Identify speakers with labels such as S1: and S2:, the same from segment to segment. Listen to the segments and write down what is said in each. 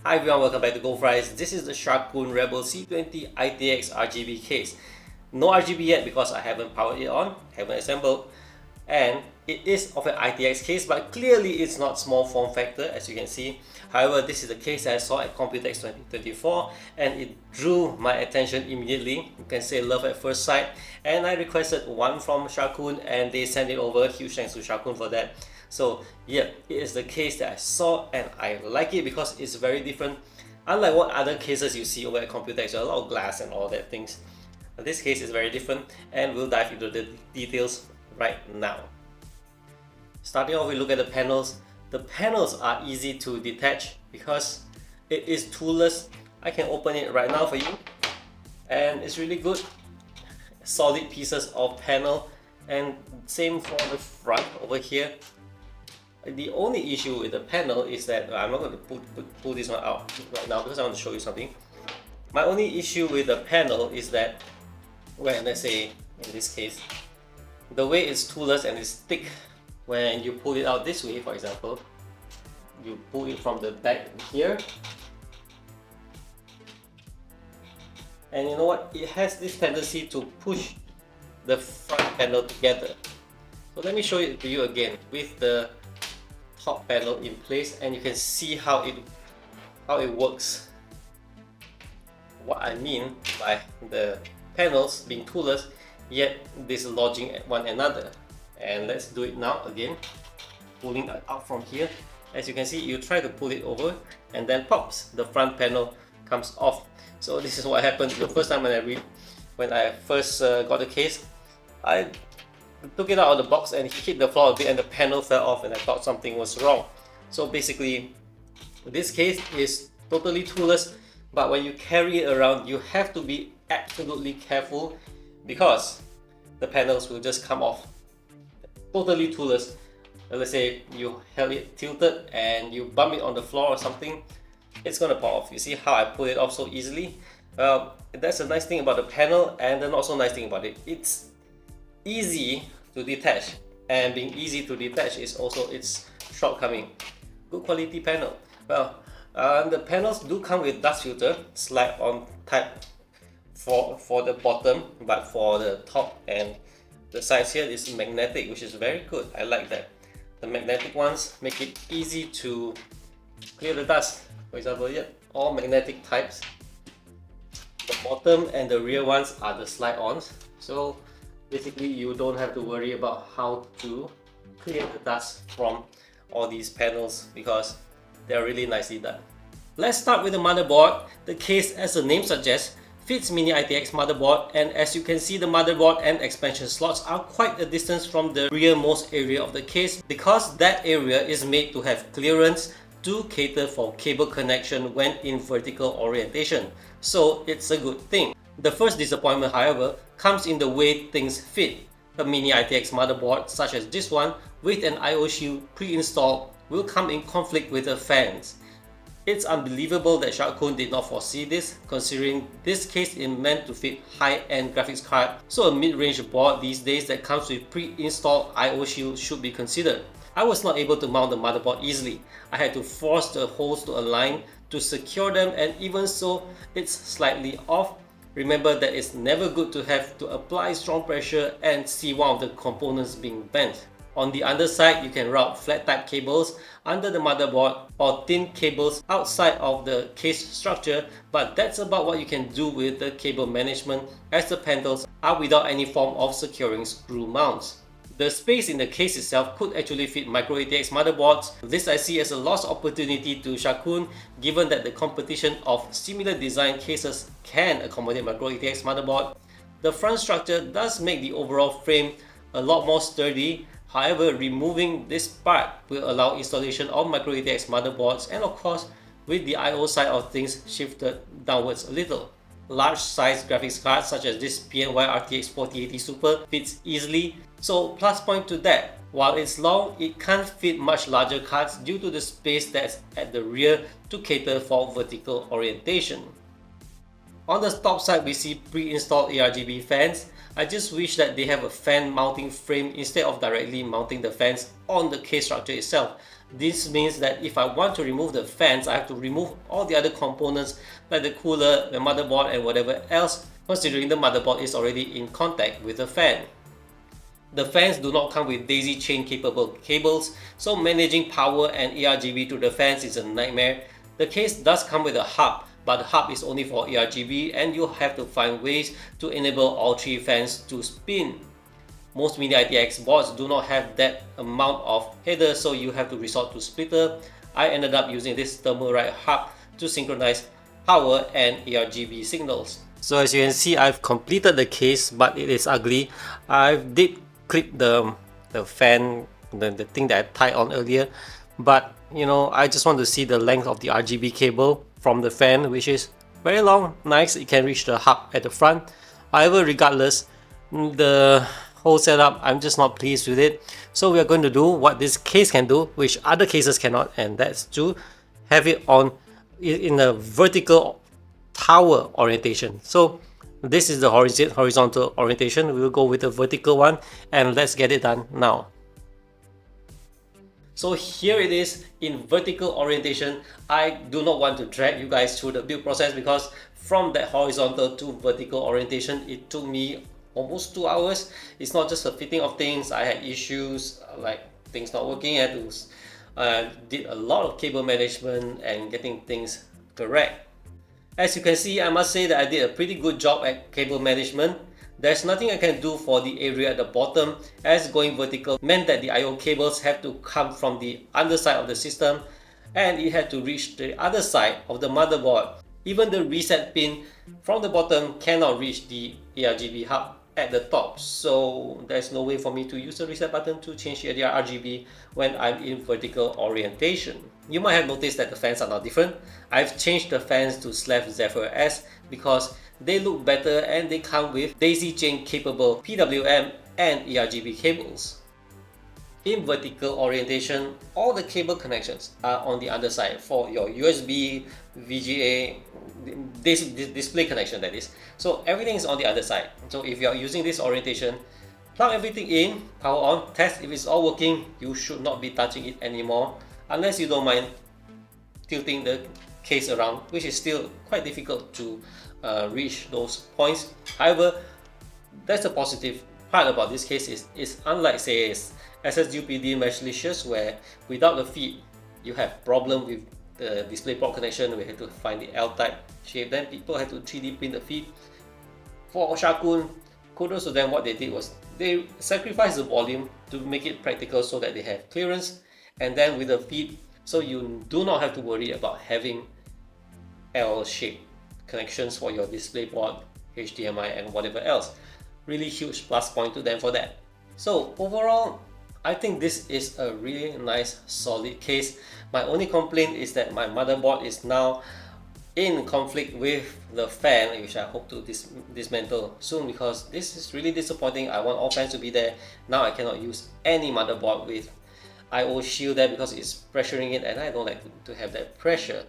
S1: Hi everyone, welcome back to Go Fries. This is the Sharkoon Rebel C20 ITX RGB case. No RGB yet because I haven't powered it on, haven't assembled, and it is of an ITX case, but clearly it's not small form factor as you can see. However, this is the case that I saw at Computex 2024 and it drew my attention immediately. You can say love at first sight, and I requested one from Sharkoon and they sent it over. Huge thanks to Sharkoon for that. So yeah, it is the case that I saw and I like it because it's very different. Unlike what other cases you see over at Computex, there are a lot of glass and all that things. This case is very different and we'll dive into the details right now. Starting off, we look at the panels. The panels are easy to detach because it is toolless. I can open it right now for you and it's really good. Solid pieces of panel, and same for the front over here. The only issue with the panel is that I'm not going to pull this one out right now because I want to show you something. My only issue with the panel is that when, let's say in this case, the way it's toolless and it's thick, when you pull it out this way, for example, you pull it from the back here, and you know what, it has this tendency to push the front panel together. So let me show it to you again with the top panel in place, and you can see how it works. What I mean by the panels being toolless yet dislodging at one another. And let's do it now again, pulling it out from here. As you can see, you try to pull it over and then pops, the front panel comes off. So this is what happened the first time when I first got the case. I took it out of the box and hit the floor a bit and the panel fell off and I thought something was wrong. So basically, this case is totally toolless, but when you carry it around, you have to be absolutely careful because the panels will just come off. Totally toolless. Let's say you held it tilted and you bump it on the floor or something, it's gonna pop off. You see how I pull it off so easily? Well, that's a nice thing about the panel, and the not so nice thing about it, it's easy to detach, and being easy to detach is also its shortcoming. Good quality panel. Well, the panels do come with dust filter, slide on type for the bottom, but for the top and the sides here is magnetic, which is very good. I like that. The magnetic ones make it easy to clear the dust. For example, yeah, all magnetic types. The bottom and the rear ones are the slide-ons. So basically, you don't have to worry about how to clear the dust from all these panels because they're really nicely done. Let's start with the motherboard. The case, as the name suggests, fits mini ITX motherboard, and as you can see, the motherboard and expansion slots are quite a distance from the rearmost area of the case because that area is made to have clearance to cater for cable connection when in vertical orientation. So it's a good thing. The first disappointment, however, comes in the way things fit. A mini ITX motherboard such as this one with an I/O shield pre-installed will come in conflict with the fans. It's unbelievable that Sharkoon did not foresee this, considering this case is meant to fit high-end graphics card, so a mid-range board these days that comes with pre-installed I/O shield should be considered. I was not able to mount the motherboard easily. I had to force the holes to align to secure them, and even so, it's slightly off. Remember that it's never good to have to apply strong pressure and see one of the components being bent. On the underside, you can route flat type cables under the motherboard or thin cables outside of the case structure, but that's about what you can do with the cable management as the panels are without any form of securing screw mounts. The space in the case itself could actually fit micro ATX motherboards. This I see as a lost opportunity to Sharkoon, given that the competition of similar design cases can accommodate micro ATX motherboard. The front structure does make the overall frame a lot more sturdy. However, removing this part will allow installation of micro ATX motherboards, and of course, with the I/O side of things shifted downwards a little. Large size graphics cards such as this PNY RTX 4080 Super fits easily. So plus point to that, while it's long, it can't fit much larger cards due to the space that's at the rear to cater for vertical orientation. On the top side, we see pre-installed RGB fans. I just wish that they have a fan mounting frame instead of directly mounting the fans on the case structure itself. This means that if I want to remove the fans, I have to remove all the other components like the cooler, the motherboard and whatever else, considering the motherboard is already in contact with the fan. The fans do not come with daisy chain capable cables, so managing power and ARGB to the fans is a nightmare. The case does come with a hub, but the hub is only for ARGB and you have to find ways to enable all three fans to spin. Most mini ITX boards do not have that amount of header, so you have to resort to splitter. I ended up using this thermal right hub to synchronize power and ARGB signals. So as you can see, I've completed the case, but it is ugly. I did clip the fan, the thing that I tied on earlier, but you know, I just want to see the length of the RGB cable from the fan, which is very long, nice. It can reach the hub at the front. However, regardless, the whole setup, I'm just not pleased with it. So we are going to do what this case can do, which other cases cannot, and that's to have it on in a vertical tower orientation. So this is the horizontal orientation. We will go with the vertical one, and let's get it done now. So here it is in vertical orientation. I do not want to drag you guys through the build process, because from that horizontal to vertical orientation, it took me almost 2 hours. It's not just a fitting of things. I had issues like things not working. I had to did a lot of cable management and getting things correct. As you can see, I must say that I did a pretty good job at cable management. There's nothing I can do for the area at the bottom, as going vertical meant that the I/O cables have to come from the underside of the system and it had to reach the other side of the motherboard. Even the reset pin from the bottom cannot reach the ARGB hub at the top, so there's no way for me to use the reset button to change the RGB when I'm in vertical orientation. You might have noticed that the fans are not different. I've changed the fans to SLEF Zephyr S because they look better and they come with daisy chain capable PWM and ARGB cables. In vertical orientation, all the cable connections are on the underside for your USB, VGA, display connection, that is. So everything is on the other side. So if you are using this orientation, plug everything in, power on, test if it's all working. You should not be touching it anymore, unless you don't mind tilting the case around, which is still quite difficult to reach those points. However, that's a positive part about this case. Is unlike say SSUPD Meshlicious, where without the feed you have problem with the DisplayPort connection. We had to find the L-type shape, then people had to 3D print the feed. For Sharkoon, kudos to them. What they did was they sacrificed the volume to make it practical so that they have clearance, and then with the feed, so you do not have to worry about having L-shaped connections for your DisplayPort, HDMI and whatever else. Really huge plus point to them for that. So overall, I think this is a really nice solid case. My only complaint is that my motherboard is now in conflict with the fan, which I hope to dismantle soon, because this is really disappointing. I want all fans to be there. Now I cannot use any motherboard with I/O shield there because it's pressuring it, and I don't like to have that pressure.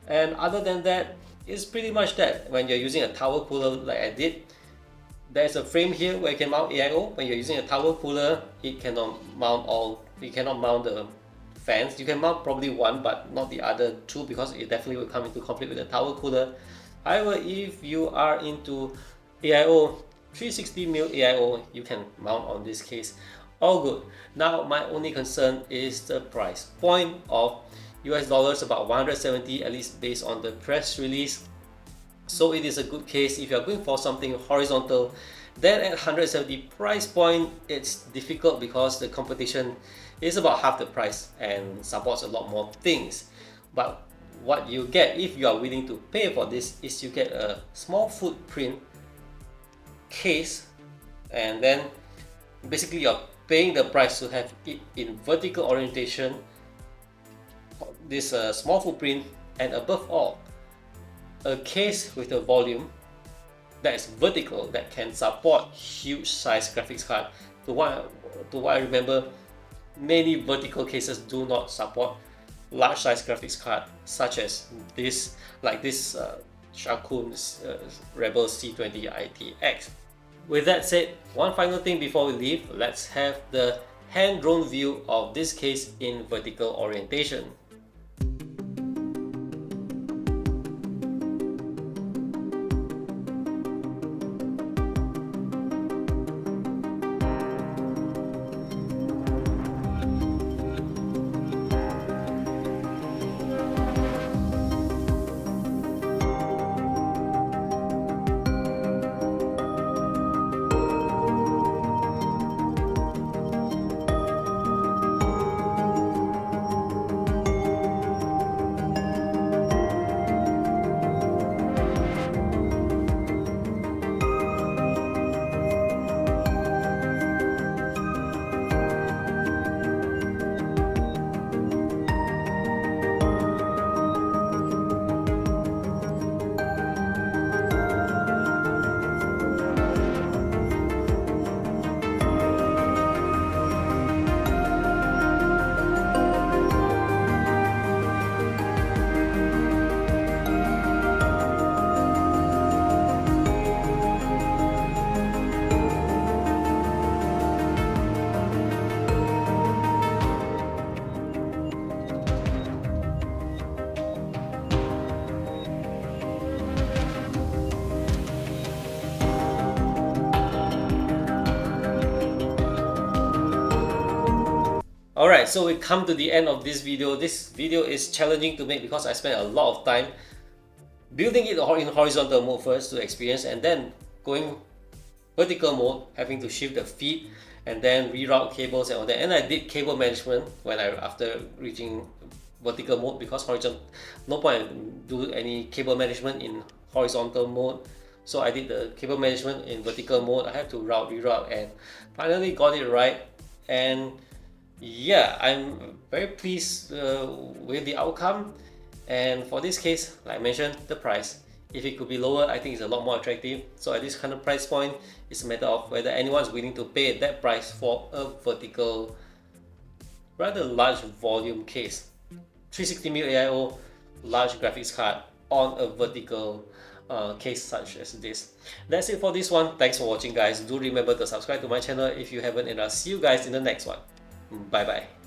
S1: And other than that, it's pretty much that. When you're using a tower cooler like I did, there's a frame here where you can mount AIO. When you're using a tower cooler, it cannot mount the fans. You can mount probably one, but not the other two, because it definitely will come into conflict with the tower cooler. However, if you are into AIO, 360mm AIO, you can mount on this case. All good. Now, my only concern is the price point of US dollars, about 170, at least based on the press release. So it is a good case. If you're going for something horizontal, then at 170 price point, it's difficult because the competition is about half the price and supports a lot more things. But what you get if you are willing to pay for this is you get a small footprint case, and then basically you're paying the price to have it in vertical orientation, this small footprint, and above all, a case with a volume that is vertical that can support huge size graphics card. To what I remember, many vertical cases do not support large size graphics card, such as this, like this Sharkoon Rebel C20 ITX. With that said, one final thing before we leave, let's have the hand-drawn view of this case in vertical orientation. Alright, so we come to the end of this video. This video is challenging to make because I spent a lot of time building it in horizontal mode first to experience, and then going vertical mode, having to shift the feet and then reroute cables and all that. And I did cable management after reaching vertical mode, because horizontal, no point do any cable management in horizontal mode. So I did the cable management in vertical mode. I had to reroute, and finally got it right. And yeah, I'm very pleased with the outcome. And for this case, like I mentioned, the price, if it could be lower, I think it's a lot more attractive. So at this kind of price point, it's a matter of whether anyone's willing to pay that price for a vertical, rather large volume case. 360mm AIO, large graphics card on a vertical case such as this. That's it for this one. Thanks for watching, guys. Do remember to subscribe to my channel if you haven't, and I'll see you guys in the next one. Bye bye.